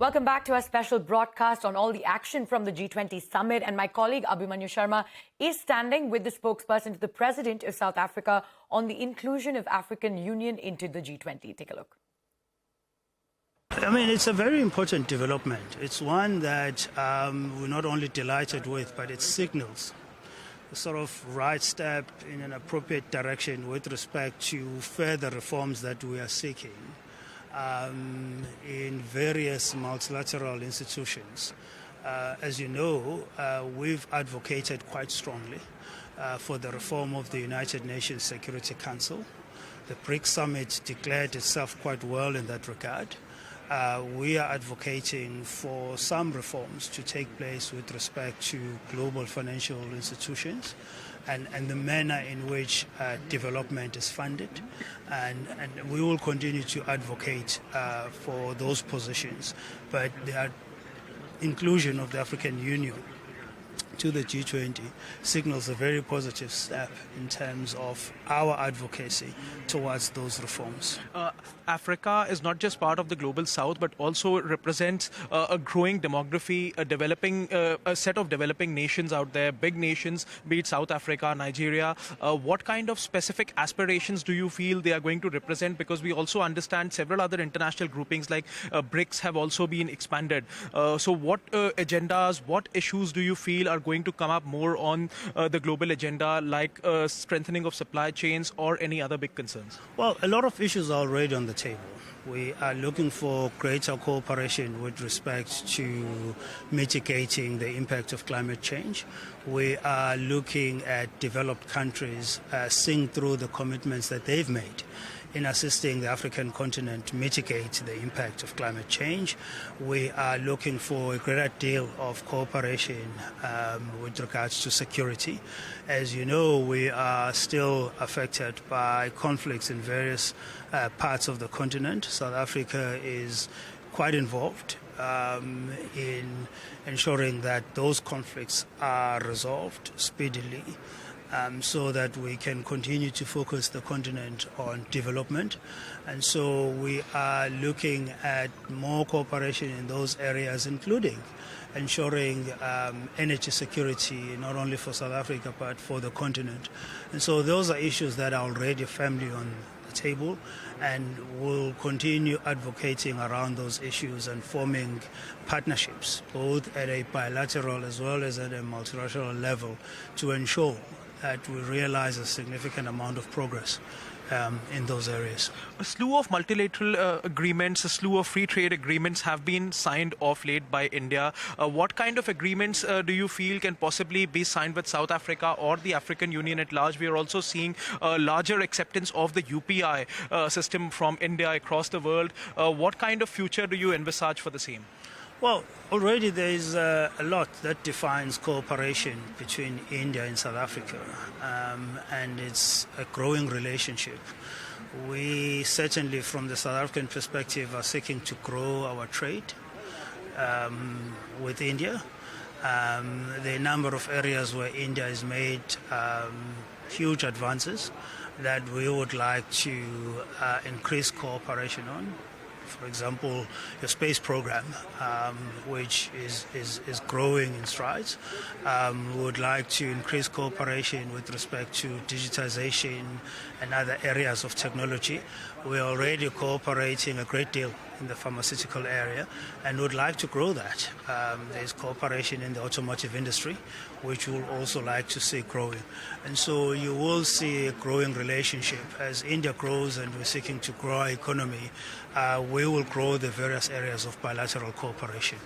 Welcome back to our special broadcast on all the action from the G20 summit. And my colleague Abhimanyu Sharma is standing with the spokesperson to the President of South Africa on the inclusion of African Union into the G20. Take a look. I mean, it's a very important development. It's one that we're not only delighted with, but it signals a sort of right step in an appropriate direction with respect to further reforms that we are seeking in various multilateral institutions. As you know, we've advocated quite strongly for the reform of the United Nations Security Council. The BRICS Summit declared itself quite well in that regard. We are advocating for some reforms to take place with respect to global financial institutions and the manner in which development is funded. And we will continue to advocate for those positions. But the inclusion of the African Union to the G20 signals a very positive step in terms of our advocacy towards those reforms. Africa is not just part of the global south, but also represents a growing demography, a set of developing nations out there, big nations, be it South Africa, Nigeria. What kind of specific aspirations do you feel they are going to represent? Because we also understand several other international groupings like BRICS have also been expanded. So what agendas, what issues do you feel are going to come up more on the global agenda, like strengthening of supply chains or any other big concerns? Well, a lot of issues are already on the table. We are looking for greater cooperation with respect to mitigating the impact of climate change. We are looking at developed countries seeing through the commitments that they've made in assisting the African continent to mitigate the impact of climate change. We are looking for a greater deal of cooperation with regards to security. As you know, we are still affected by conflicts in various parts of the continent. South Africa is quite involved in ensuring that those conflicts are resolved speedily, so that we can continue to focus the continent on development. And so we are looking at more cooperation in those areas, including ensuring energy security, not only for South Africa, but for the continent. And so those are issues that are already firmly on the table, and we'll continue advocating around those issues and forming partnerships, both at a bilateral as well as at a multilateral level, to ensure that we realize a significant amount of progress in those areas. A slew of multilateral agreements, a slew of free trade agreements have been signed off late by India. What kind of agreements do you feel can possibly be signed with South Africa or the African Union at large? We are also seeing larger acceptance of the UPI system from India across the world. What kind of future do you envisage for the same? Well, already there is a lot that defines cooperation between India and South Africa, and it's a growing relationship. We certainly, from the South African perspective, are seeking to grow our trade with India. There are a number of areas where India has made huge advances that we would like to increase cooperation on. For example, your space program, which is growing in strides. We would like to increase cooperation with respect to digitization and other areas of technology. We're already cooperating a great deal in the pharmaceutical area and would like to grow that. There's cooperation in the automotive industry, which we'll also like to see growing. And so you will see a growing relationship. As India grows and we're seeking to grow our economy, we will grow the various areas of bilateral cooperation.